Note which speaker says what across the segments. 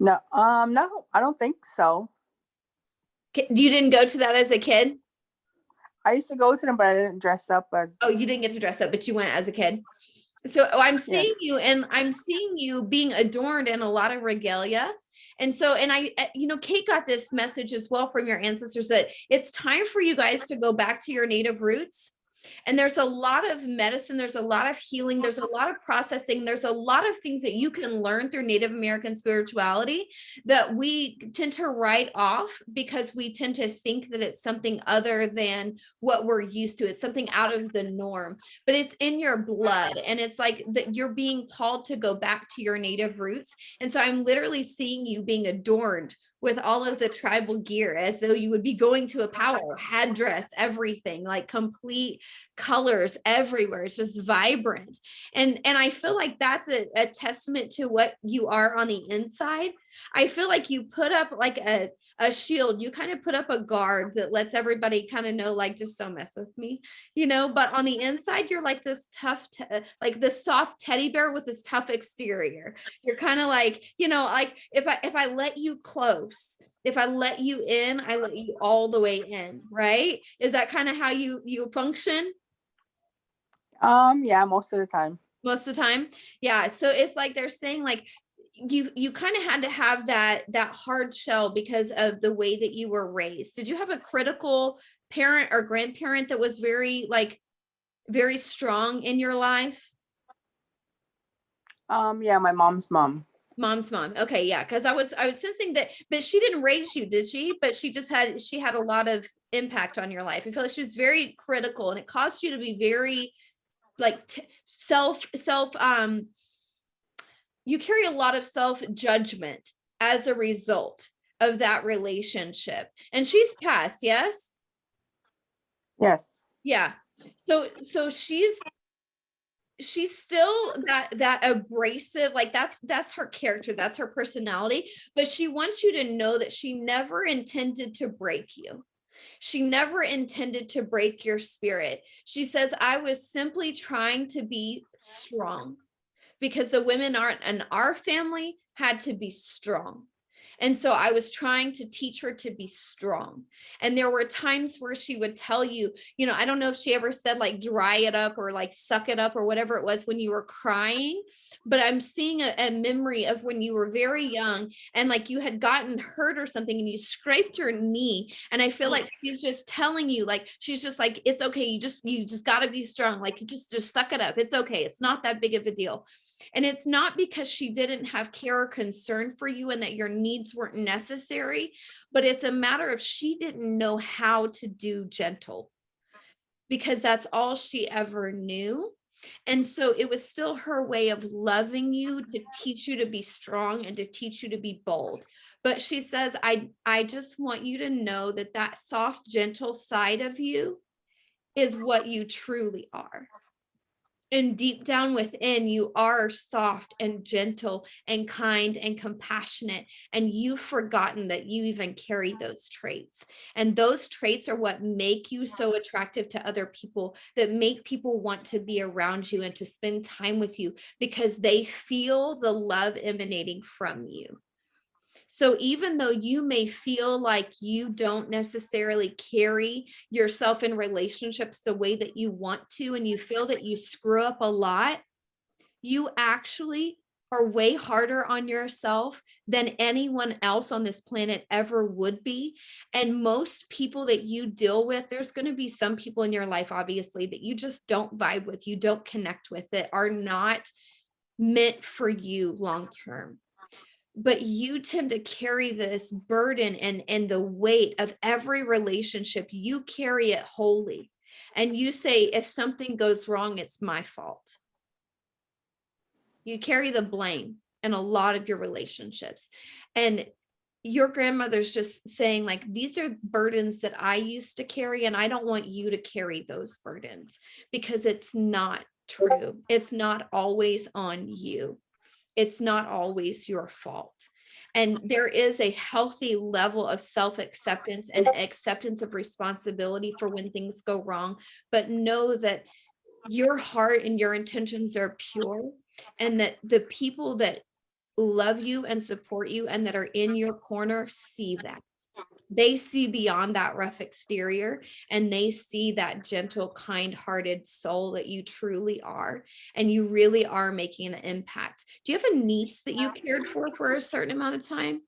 Speaker 1: No, no, I don't think so.
Speaker 2: You didn't go to that as a kid?
Speaker 1: I used to go to them, but I didn't dress up as.
Speaker 2: Oh, you didn't get to dress up, but you went as a kid. So I'm
Speaker 1: Yes.
Speaker 2: seeing you, and I'm seeing you being adorned in a lot of regalia. And so, and Kate got this message as well from your ancestors that it's time for you guys to go back to your native roots. And there's a lot of medicine, there's a lot of healing, there's a lot of processing, there's a lot of things that you can learn through Native American spirituality that we tend to write off because we tend to think that it's something other than what we're used to. It's something out of the norm, but it's in your blood. And it's like that you're being called to go back to your native roots. And so I'm literally seeing you being adorned with all of the tribal gear as though you would be going to a powwow, headdress, everything, like complete colors everywhere. It's just vibrant. And I feel like that's a testament to what you are on the inside. I feel like you put up like a shield. You kind of put up a guard that lets everybody kind of know, like, just don't mess with me, but on the inside, you're like this tough, like this soft teddy bear with this tough exterior. You're kind of like, like if I let you close, if I let you in, I let you all the way in, right? Is that kind of how you function?
Speaker 1: Yeah, most of the time.
Speaker 2: Most of the time. Yeah. So it's like they're saying like you kind of had to have that hard shell because of the way that you were raised. Did you have a critical parent or grandparent that was very strong in your life?
Speaker 1: Yeah, my mom's mom.
Speaker 2: Mom's mom. Okay, yeah, because I was sensing that, but she didn't raise you, did she? But she had a lot of impact on your life. I feel like she was very critical, and it caused you to be very like self you carry a lot of self judgment as a result of that relationship. And she's passed, yes?
Speaker 1: Yes.
Speaker 2: Yeah. So she's still that abrasive, like that's her character, that's her personality, but she wants you to know that she never intended to break you. She never intended to break your spirit. She says, I was simply trying to be strong because the women aren't in our family had to be strong. And so I was trying to teach her to be strong. And there were times where she would tell you, I don't know if she ever said like dry it up or like suck it up or whatever it was when you were crying, but I'm seeing a memory of when you were very young and like you had gotten hurt or something and you scraped your knee. And I feel like she's just telling you, like, she's just like, it's okay. You just got to be strong. Like, just suck it up. It's okay. It's not that big of a deal. And it's not because she didn't have care or concern for you and that your needs weren't necessary, but it's a matter of she didn't know how to do gentle because that's all she ever knew. And so it was still her way of loving you to teach you to be strong and to teach you to be bold. But she says, I just want you to know that soft, gentle side of you is what you truly are. And deep down within, you are soft and gentle and kind and compassionate. And you've forgotten that you even carry those traits. And those traits are what make you so attractive to other people, that make people want to be around you and to spend time with you because they feel the love emanating from you. So even though you may feel like you don't necessarily carry yourself in relationships the way that you want to, and you feel that you screw up a lot, you actually are way harder on yourself than anyone else on this planet ever would be. And most people that you deal with, there's going to be some people in your life, obviously, that you just don't vibe with, you don't connect with, that are not meant for you long term. But you tend to carry this burden and the weight of every relationship. You carry it wholly. And you say, if something goes wrong, it's my fault. You carry the blame in a lot of your relationships. And your grandmother's just saying, like, these are burdens that I used to carry, and I don't want you to carry those burdens because it's not true. It's not always on you. It's not always your fault. And there is a healthy level of self-acceptance and acceptance of responsibility for when things go wrong. But know that your heart and your intentions are pure, and that the people that love you and support you and that are in your corner see that. They see beyond that rough exterior, and they see that gentle, kind-hearted soul that you truly are, and you really are making an impact. Do you have a niece that you cared for a certain amount of time?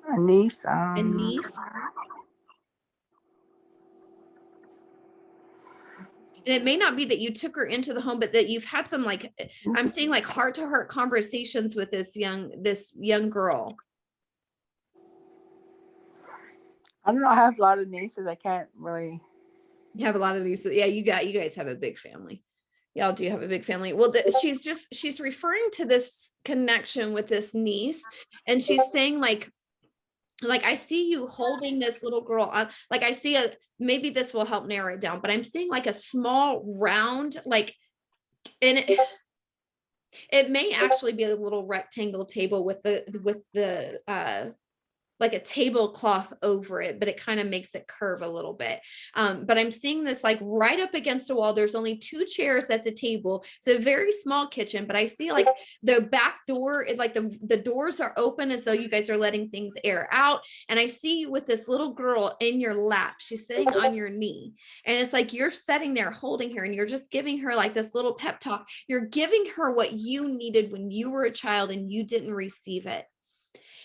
Speaker 1: A niece.
Speaker 2: A niece? And it may not be that you took her into the home, but that you've had some, like, I'm seeing like heart-to-heart conversations with this young girl.
Speaker 1: I don't know. I have a lot of nieces. I can't really.
Speaker 2: You have a lot of nieces. Yeah, you guys have a big family. Y'all do have a big family. Well, she's referring to this connection with this niece, and she's saying like I see you holding this little girl on, like I see maybe this will help narrow it down, but I'm seeing like a small round, like, and it may actually be a little rectangle table with the like a tablecloth over it, but it kind of makes it curve a little bit. But I'm seeing this like right up against a wall. There's only 2 chairs at the table. It's a very small kitchen, but I see like the back door, like the doors are open as though you guys are letting things air out. And I see you with this little girl in your lap. She's sitting on your knee. And it's like you're sitting there holding her and you're just giving her like this little pep talk. You're giving her what you needed when you were a child and you didn't receive it.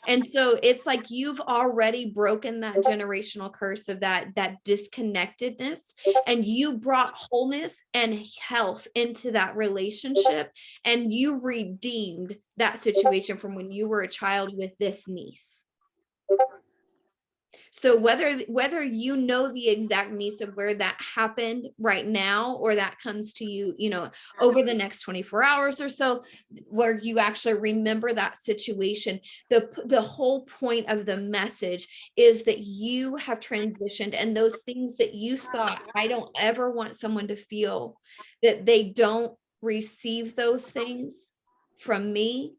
Speaker 2: And so it's like you've already broken that generational curse of that disconnectedness, and you brought wholeness and health into that relationship, and you redeemed that situation from when you were a child with this niece. So whether you know the exact niece of where that happened right now, or that comes to you, over the next 24 hours or so, where you actually remember that situation, the whole point of the message is that you have transitioned, and those things that you thought, I don't ever want someone to feel that they don't receive those things from me.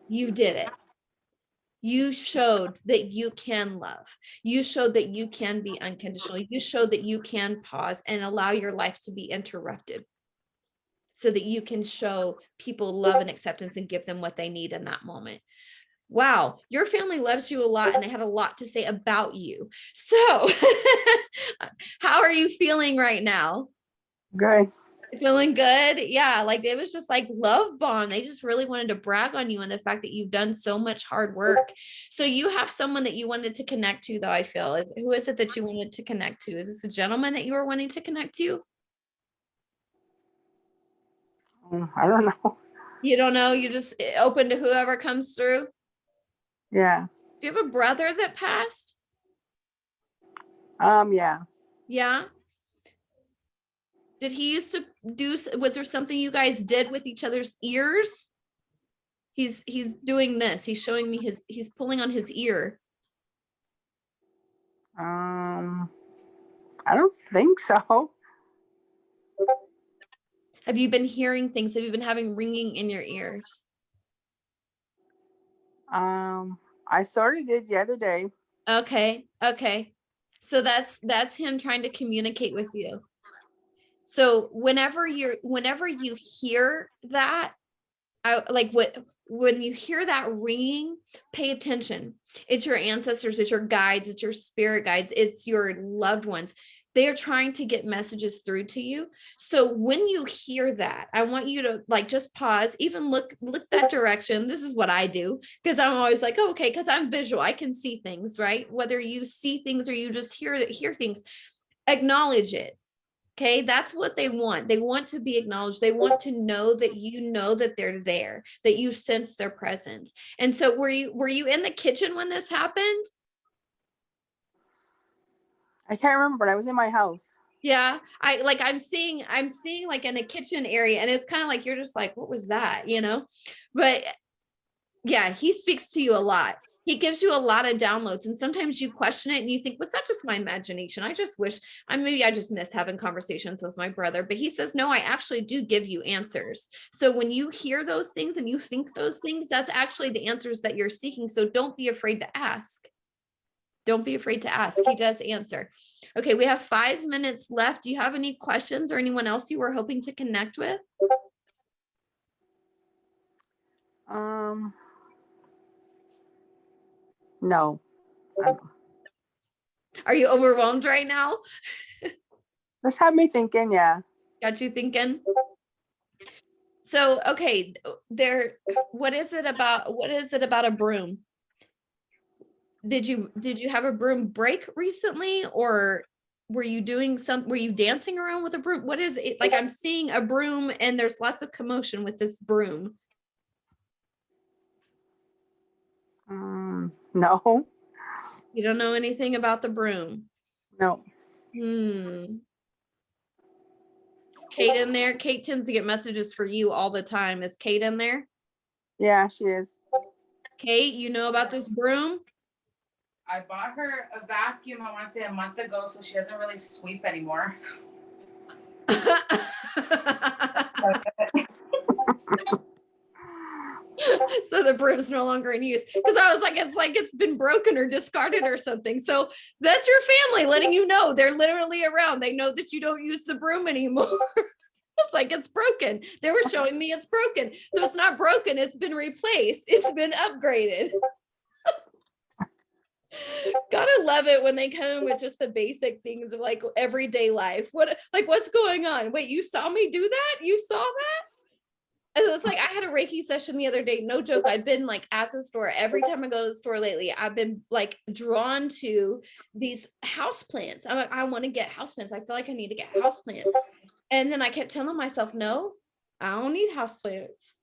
Speaker 2: You did it. You showed that you can love. You showed that you can be unconditional. You showed that you can pause and allow your life to be interrupted so that you can show people love and acceptance and give them what they need in that moment. Wow, your family loves you a lot, and they had a lot to say about you. So how are you feeling right now?
Speaker 1: Good.
Speaker 2: Feeling good? Yeah, like it was just like love bomb. They just really wanted to brag on you and the fact that you've done so much hard work. So you have someone that you wanted to connect to, though, I feel. Who is it that you wanted to connect to? Is this a gentleman that you were wanting to connect to?
Speaker 1: I don't know.
Speaker 2: You don't know? You just open to whoever comes through?
Speaker 1: Yeah.
Speaker 2: Do you have a brother that passed?
Speaker 1: Yeah.
Speaker 2: Yeah. Did he used to was there something you guys did with each other's ears? He's doing this. He's showing me he's pulling on his ear.
Speaker 1: I don't think so.
Speaker 2: Have you been hearing things? Have you been having ringing in your ears?
Speaker 1: I sort of did the other day.
Speaker 2: Okay. So that's him trying to communicate with you. So whenever you hear that, when you hear that ringing, pay attention. It's your ancestors, it's your guides, it's your spirit guides, it's your loved ones. They are trying to get messages through to you. So when you hear that, I want you to just pause, even look that direction. This is what I do, because I'm always like, oh, okay, because I'm visual. I can see things, right? Whether you see things or you just hear things, acknowledge it. Okay, that's what they want. They want to be acknowledged. They want to know that you know that they're there, that you sense their presence. And so were you in the kitchen when this happened?
Speaker 1: I can't remember, but I was in my house.
Speaker 2: Yeah. I'm seeing like in a kitchen area, and it's kind of like you're just like, what was that? But yeah, he speaks to you a lot. He gives you a lot of downloads, and sometimes you question it and you think, was that just my imagination? I just wish maybe I just miss having conversations with my brother. But he says, no, I actually do give you answers. So when you hear those things and you think those things, that's actually the answers that you're seeking. So don't be afraid to ask. Don't be afraid to ask. He does answer. Okay, we have 5 minutes left. Do you have any questions or anyone else you were hoping to connect with?
Speaker 1: No.
Speaker 2: Are you overwhelmed right now?
Speaker 1: This had me thinking, yeah.
Speaker 2: Got you thinking? So, okay, what is it about a broom? Did you have a broom break recently, or were you dancing around with a broom? What is it? Like, I'm seeing a broom and there's lots of commotion with this broom.
Speaker 1: No.
Speaker 2: You don't know anything about the broom.
Speaker 1: No.
Speaker 2: Kate in there? Kate tends to get messages for you all the time. Is Kate in there?
Speaker 1: Yeah, she is.
Speaker 2: Kate, you know about this broom?
Speaker 3: I bought her a vacuum, I want to say a month ago, so she doesn't really sweep anymore.
Speaker 2: So the broom's no longer in use, because I was like, it's been broken or discarded or something. So that's your family letting you know. They're literally around. They know that you don't use the broom anymore. It's like, it's broken. They were showing me it's broken. So it's not broken. It's been replaced. It's been upgraded. Gotta love it when they come with just the basic things of like everyday life. What's going on? Wait, you saw me do that? You saw that? And it's like, I had a Reiki session the other day. No joke. I've been like at the store. Every time I go to the store lately, I've been like drawn to these house plants. I'm like, I want to get house plants. I feel like I need to get house plants. And then I kept telling myself, no, I don't need house plants.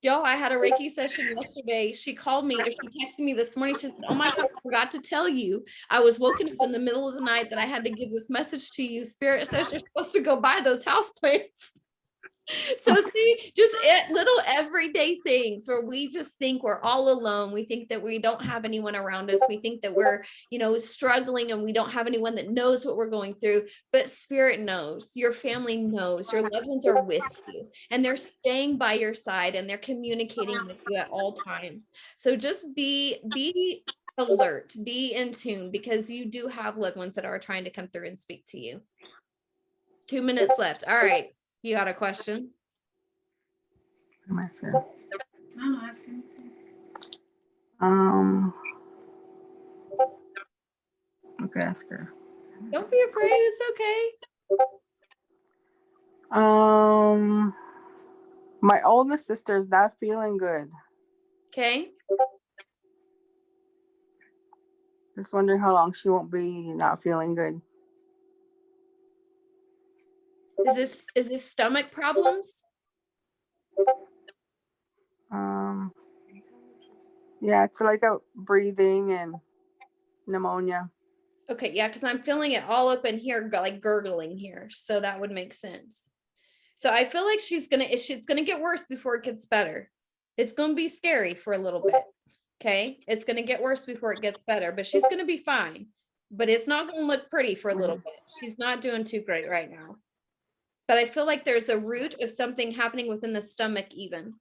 Speaker 2: Y'all, I had a Reiki session yesterday. She called me, or she texted me this morning. She said, oh my God, I forgot to tell you. I was woken up in the middle of the night that I had to give this message to you. Spirit says you're supposed to go buy those house plants. So see, just little everyday things where we just think we're all alone. We think that we don't have anyone around us. We think that we're, struggling and we don't have anyone that knows what we're going through. But Spirit knows, your family knows, your loved ones are with you and they're staying by your side and they're communicating with you at all times. So just be alert, be in tune, because you do have loved ones that are trying to come through and speak to you. 2 minutes left. All right. You got a question?
Speaker 1: I'm asking.
Speaker 3: No, asking.
Speaker 1: Okay, ask her.
Speaker 2: Don't be afraid. It's okay.
Speaker 1: My oldest sister is not feeling good.
Speaker 2: Okay.
Speaker 1: Just wondering how long she won't be not feeling good.
Speaker 2: Is this stomach problems?
Speaker 1: Yeah, it's like a breathing and pneumonia.
Speaker 2: Okay, yeah, because I'm feeling it all up in here, like gurgling here. So that would make sense. So I feel like she's gonna get worse before it gets better. It's gonna be scary for a little bit. Okay, it's gonna get worse before it gets better, but she's gonna be fine. But it's not gonna look pretty for a little bit. She's not doing too great right now. But I feel like there's a root of something happening within the stomach even.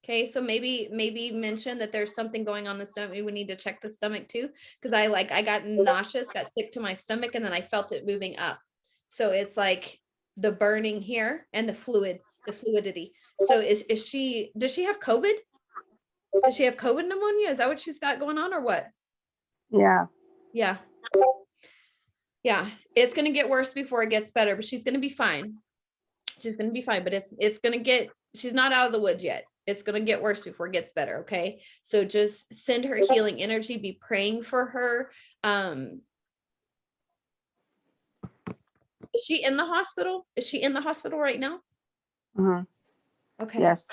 Speaker 2: Okay, so maybe mention that there's something going on in the stomach. Maybe we need to check the stomach too, because I got nauseous, got sick to my stomach, and then I felt it moving up. So it's like the burning here and the fluidity. So does she have COVID? Does she have COVID pneumonia? Is that what she's got going on, or what?
Speaker 1: Yeah.
Speaker 2: Yeah. Yeah, it's gonna get worse before it gets better, but she's gonna be fine. She's gonna be fine, but she's not out of the woods yet. It's going to get worse before it gets better. Okay. So just send her healing energy, be praying for her. Is she in the hospital? Is she in the hospital right now?
Speaker 1: Mm-hmm.
Speaker 2: Okay.
Speaker 1: Yes.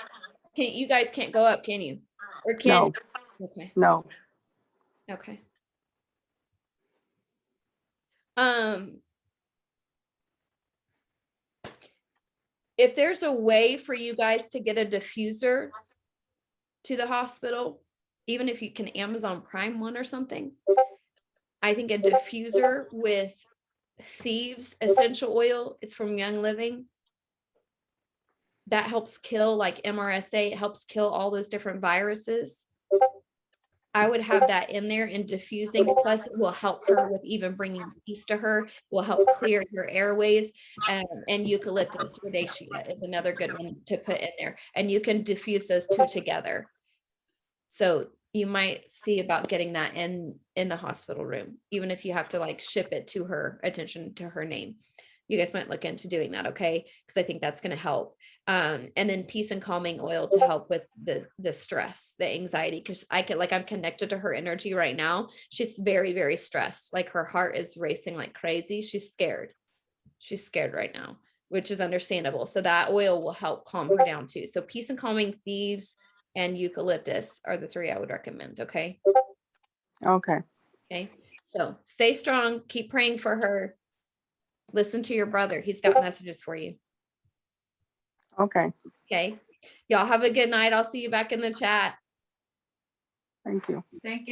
Speaker 2: You guys can't go up, can you? Or can
Speaker 1: No.
Speaker 2: Okay.
Speaker 1: No.
Speaker 2: Okay. If there's a way for you guys to get a diffuser to the hospital, even if you can Amazon Prime one or something, I think a diffuser with Thieves essential oil, it's from Young Living. That helps kill like MRSA, it helps kill all those different viruses. I would have that in there and diffusing, plus it will help her with even bringing peace to her, will help clear your airways. And eucalyptus rhodiosia is another good one to put in there. And you can diffuse those two together. So you might see about getting that in the hospital room, even if you have to like ship it to her attention to her name. You guys might look into doing that, okay? Because I think that's going to help. And then peace and calming oil to help with the stress, the anxiety, because I'm connected to her energy right now. She's very, very stressed. Like her heart is racing like crazy. She's scared. She's scared right now, which is understandable. So that oil will help calm her down too. So peace and calming, thieves, and eucalyptus are the 3 I would recommend. Okay.
Speaker 1: Okay.
Speaker 2: Okay. So stay strong. Keep praying for her. Listen to your brother. He's got messages for you.
Speaker 1: Okay.
Speaker 2: Okay. Y'all have a good night. I'll see you back in the chat.
Speaker 1: Thank you.
Speaker 3: Thank you.